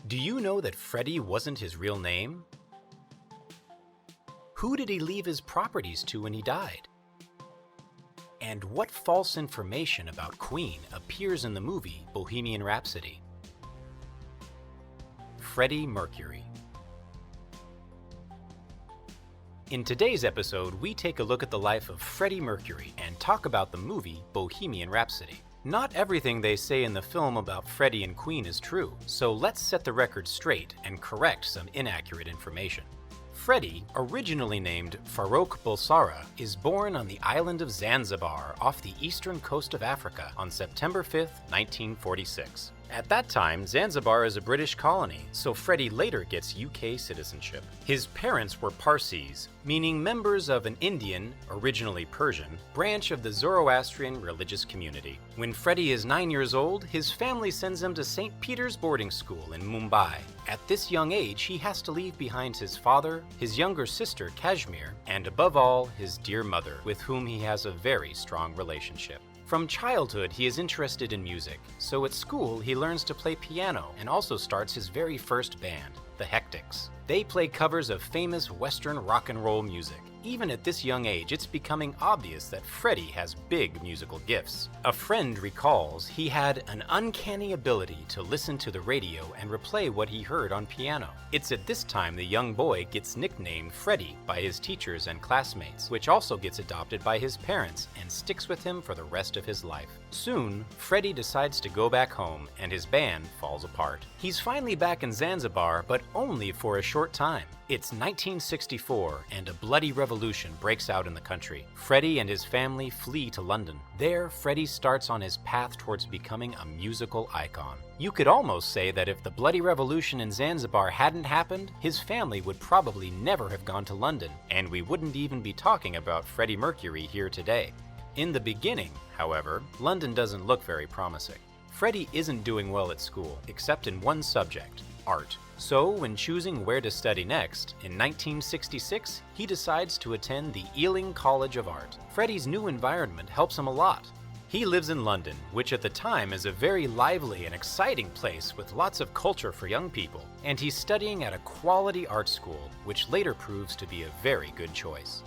Do you know that Freddie wasn't his real name? Who did he leave his properties to when he died? And what false information about Queen appears in the movie Bohemian Rhapsody? Freddie Mercury. In today's episode, we take a look at the life of Freddie Mercury and talk about the movie Bohemian Rhapsody. Not everything they say in the film about Freddie and Queen is true, so let's set the record straight and correct some inaccurate information. Freddie, originally named Farrokh Bulsara, is born on the island of Zanzibar off the eastern coast of Africa on September 5, 1946. At that time, Zanzibar is a British colony, so Freddie later gets UK citizenship. His parents were Parsis, meaning members of an Indian, originally Persian, branch of the Zoroastrian religious community. When Freddie is 9 years old, his family sends him to St. Peter's boarding school in Mumbai. At this young age, he has to leave behind his father, his younger sister Kashmir, and above all, his dear mother, with whom he has a very strong relationship. From childhood, he is interested in music, so at school he learns to play piano and also starts his very first band, the Hectics. They play covers of famous Western rock and roll music. Even at this young age, it's becoming obvious that Freddie has big musical gifts. A friend recalls he had an uncanny ability to listen to the radio and replay what he heard on piano. It's at this time the young boy gets nicknamed Freddie by his teachers and classmates, which also gets adopted by his parents and sticks with him for the rest of his life. Soon, Freddie decides to go back home and his band falls apart. He's finally back in Zanzibar, but only for a short time. It's 1964 and a bloody revolution breaks out in the country. Freddie and his family flee to London. There, Freddie starts on his path towards becoming a musical icon. You could almost say that if the bloody revolution in Zanzibar hadn't happened, his family would probably never have gone to London, and we wouldn't even be talking about Freddie Mercury here today. In the beginning, however, London doesn't look very promising. Freddie isn't doing well at school, except in one subject, art. So, when choosing where to study next, in 1966, he decides to attend the Ealing College of Art. Freddie's new environment helps him a lot. He lives in London, which at the time is a very lively and exciting place with lots of culture for young people, and he's studying at a quality art school, which later proves to be a very good choice.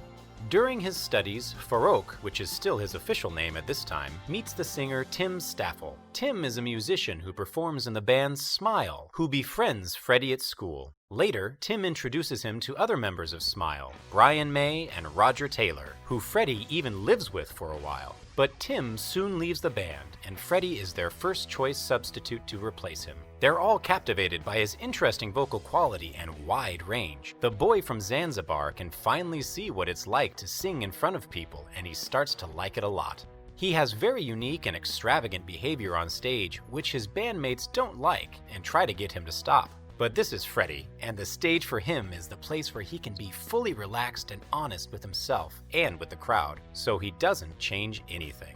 During his studies, Farrokh, which is still his official name at this time, meets the singer Tim Staffel. Tim is a musician who performs in the band Smile, who befriends Freddie at school. Later, Tim introduces him to other members of Smile, Brian May and Roger Taylor, who Freddie even lives with for a while. But Tim soon leaves the band, and Freddie is their first choice substitute to replace him. They're all captivated by his interesting vocal quality and wide range. The boy from Zanzibar can finally see what it's like to sing in front of people, and he starts to like it a lot. He has very unique and extravagant behavior on stage, which his bandmates don't like and try to get him to stop. But this is Freddie, and the stage for him is the place where he can be fully relaxed and honest with himself and with the crowd, so he doesn't change anything.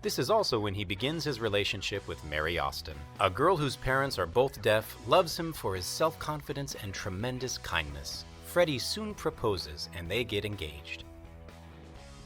This is also when he begins his relationship with Mary Austin. A girl whose parents are both deaf loves him for his self-confidence and tremendous kindness. Freddie soon proposes and they get engaged.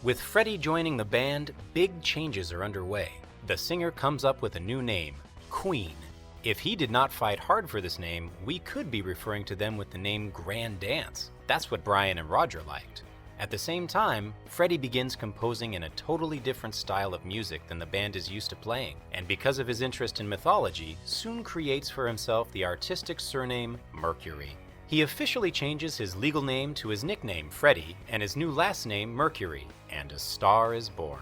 With Freddie joining the band, big changes are underway. The singer comes up with a new name, Queen. If he did not fight hard for this name, we could be referring to them with the name Grand Dance. That's what Brian and Roger liked. At the same time, Freddie begins composing in a totally different style of music than the band is used to playing, and because of his interest in mythology, soon creates for himself the artistic surname Mercury. He officially changes his legal name to his nickname Freddie and his new last name Mercury, and a star is born.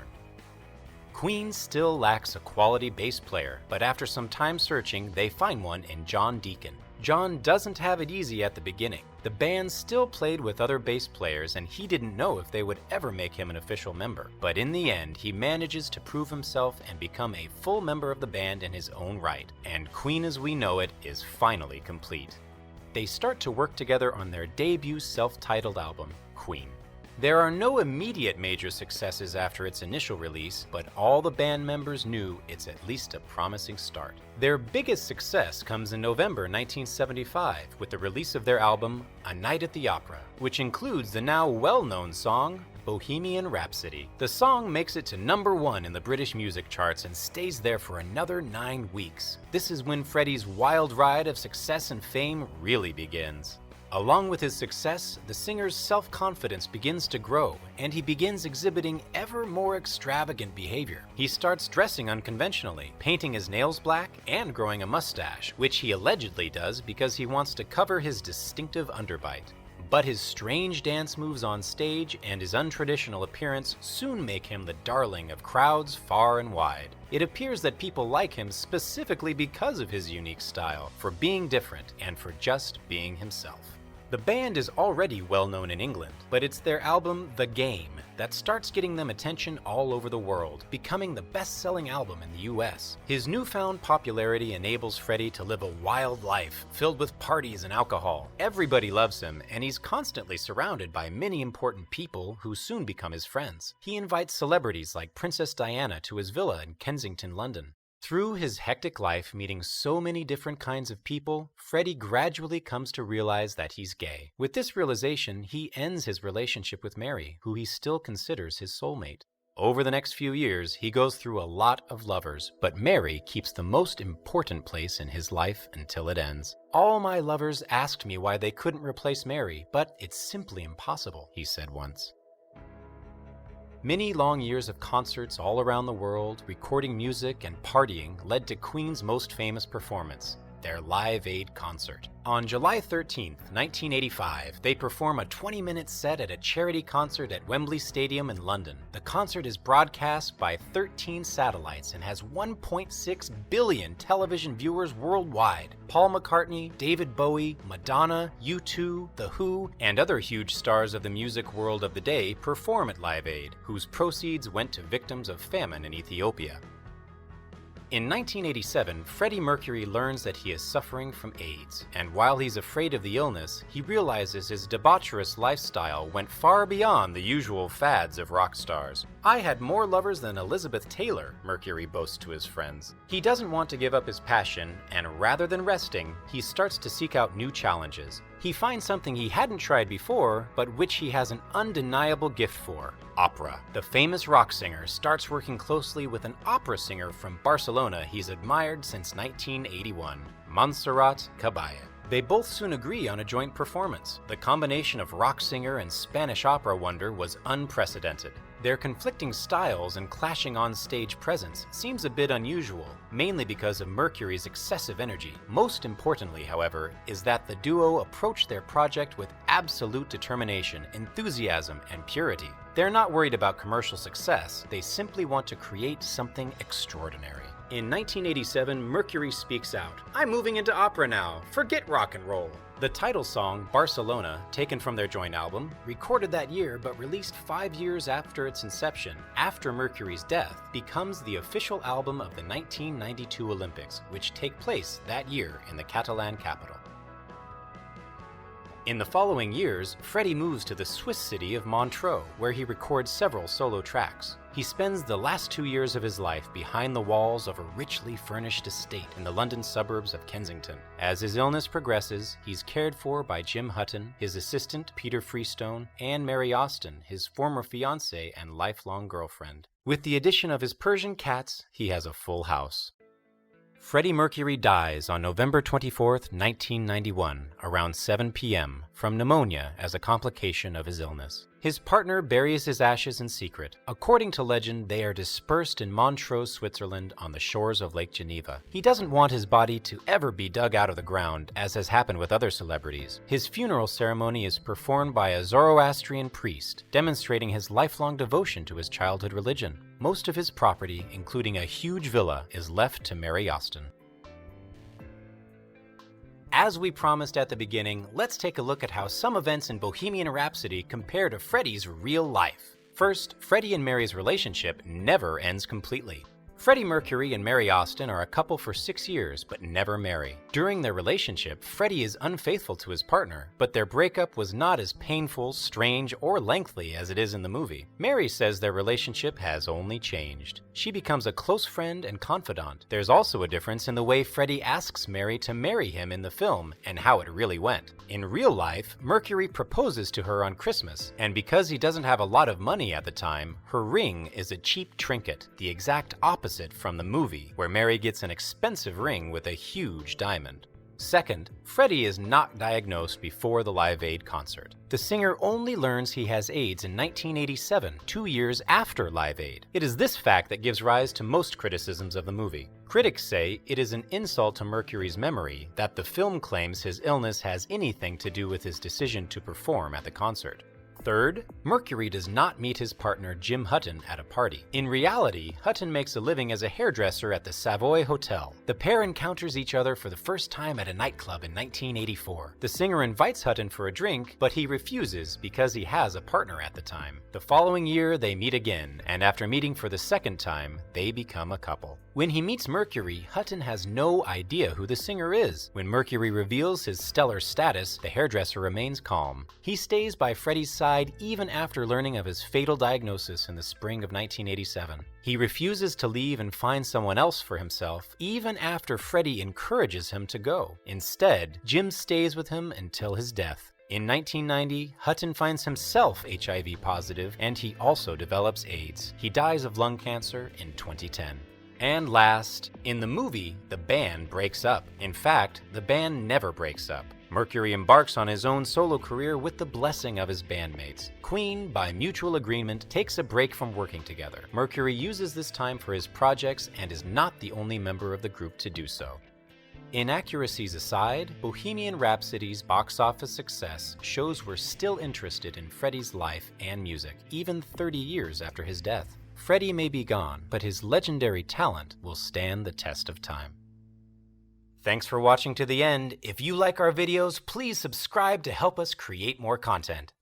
Queen still lacks a quality bass player, but after some time searching, they find one in John Deacon. John doesn't have it easy at the beginning. The band still played with other bass players and he didn't know if they would ever make him an official member. But in the end, he manages to prove himself and become a full member of the band in his own right. And Queen as we know it is finally complete. They start to work together on their debut self-titled album, Queen. There are no immediate major successes after its initial release, but all the band members knew it's at least a promising start. Their biggest success comes in November 1975 with the release of their album, A Night at the Opera, which includes the now well-known song, Bohemian Rhapsody. The song makes it to #1 in the British music charts and stays there for another 9 weeks. This is when Freddie's wild ride of success and fame really begins. Along with his success, the singer's self-confidence begins to grow, and he begins exhibiting ever more extravagant behavior. He starts dressing unconventionally, painting his nails black, and growing a mustache, which he allegedly does because he wants to cover his distinctive underbite. But his strange dance moves on stage and his untraditional appearance soon make him the darling of crowds far and wide. It appears that people like him specifically because of his unique style, for being different, and for just being himself. The band is already well known in England, but it's their album The Game that starts getting them attention all over the world, becoming the best-selling album in the US. His newfound popularity enables Freddie to live a wild life filled with parties and alcohol. Everybody loves him, and he's constantly surrounded by many important people who soon become his friends. He invites celebrities like Princess Diana to his villa in Kensington, London. Through his hectic life meeting so many different kinds of people, Freddie gradually comes to realize that he's gay. With this realization, he ends his relationship with Mary, who he still considers his soulmate. Over the next few years, he goes through a lot of lovers, but Mary keeps the most important place in his life until it ends. "All my lovers asked me why they couldn't replace Mary, but it's simply impossible," he said once. Many long years of concerts all around the world, recording music and partying led to Queen's most famous performance, their Live Aid concert. On July 13th, 1985, they perform a 20-minute set at a charity concert at Wembley Stadium in London. The concert is broadcast by 13 satellites and has 1.6 billion television viewers worldwide. Paul McCartney, David Bowie, Madonna, U2, The Who, and other huge stars of the music world of the day perform at Live Aid, whose proceeds went to victims of famine in Ethiopia. In 1987, Freddie Mercury learns that he is suffering from AIDS, and while he's afraid of the illness, he realizes his debaucherous lifestyle went far beyond the usual fads of rock stars. "I had more lovers than Elizabeth Taylor," Mercury boasts to his friends. He doesn't want to give up his passion, and rather than resting, he starts to seek out new challenges. He finds something he hadn't tried before, but which he has an undeniable gift for: opera. The famous rock singer starts working closely with an opera singer from Barcelona he's admired since 1981, Montserrat Caballé. They both soon agree on a joint performance. The combination of rock singer and Spanish opera wonder was unprecedented. Their conflicting styles and clashing on-stage presence seems a bit unusual, mainly because of Mercury's excessive energy. Most importantly, however, is that the duo approached their project with absolute determination, enthusiasm, and purity. They're not worried about commercial success, they simply want to create something extraordinary. In 1987, Mercury speaks out, "I'm moving into opera now, forget rock and roll." The title song, Barcelona, taken from their joint album, recorded that year but released 5 years after its inception, after Mercury's death, becomes the official album of the 1992 Olympics, which take place that year in the Catalan capital. In the following years, Freddie moves to the Swiss city of Montreux, where he records several solo tracks. He spends the last 2 years of his life behind the walls of a richly furnished estate in the London suburbs of Kensington. As his illness progresses, he's cared for by Jim Hutton, his assistant Peter Freestone, and Mary Austin, his former fiancée and lifelong girlfriend. With the addition of his Persian cats, he has a full house. Freddie Mercury dies on November 24, 1991, around 7 p.m., from pneumonia as a complication of his illness. His partner buries his ashes in secret. According to legend, they are dispersed in Montreux, Switzerland, on the shores of Lake Geneva. He doesn't want his body to ever be dug out of the ground, as has happened with other celebrities. His funeral ceremony is performed by a Zoroastrian priest, demonstrating his lifelong devotion to his childhood religion. Most of his property, including a huge villa, is left to Mary Austin. As we promised at the beginning, let's take a look at how some events in Bohemian Rhapsody compare to Freddie's real life. First, Freddie and Mary's relationship never ends completely. Freddie Mercury and Mary Austin are a couple for 6 years, but never marry. During their relationship, Freddie is unfaithful to his partner, but their breakup was not as painful, strange, or lengthy as it is in the movie. Mary says their relationship has only changed. She becomes a close friend and confidant. There's also a difference in the way Freddie asks Mary to marry him in the film and how it really went. In real life, Mercury proposes to her on Christmas, and because he doesn't have a lot of money at the time, her ring is a cheap trinket, the exact opposite from the movie, where Mary gets an expensive ring with a huge diamond. Second, Freddie is not diagnosed before the Live Aid concert. The singer only learns he has AIDS in 1987, 2 years after Live Aid. It is this fact that gives rise to most criticisms of the movie. Critics say it is an insult to Mercury's memory that the film claims his illness has anything to do with his decision to perform at the concert. Third, Mercury does not meet his partner Jim Hutton at a party. In reality, Hutton makes a living as a hairdresser at the Savoy Hotel. The pair encounters each other for the first time at a nightclub in 1984. The singer invites Hutton for a drink, but he refuses because he has a partner at the time. The following year, they meet again, and after meeting for the second time, they become a couple. When he meets Mercury, Hutton has no idea who the singer is. When Mercury reveals his stellar status, the hairdresser remains calm. He stays by Freddie's side even after learning of his fatal diagnosis in the spring of 1987. He refuses to leave and find someone else for himself, even after Freddie encourages him to go. Instead, Jim stays with him until his death. In 1990, Hutton finds himself HIV positive, and he also develops AIDS. He dies of lung cancer in 2010. And last, in the movie, the band breaks up. In fact, the band never breaks up. Mercury embarks on his own solo career with the blessing of his bandmates. Queen, by mutual agreement, takes a break from working together. Mercury uses this time for his projects and is not the only member of the group to do so. Inaccuracies aside, Bohemian Rhapsody's box office success shows we're still interested in Freddie's life and music, even 30 years after his death. Freddie may be gone, but his legendary talent will stand the test of time. Thanks for watching to the end. If you like our videos, please subscribe to help us create more content.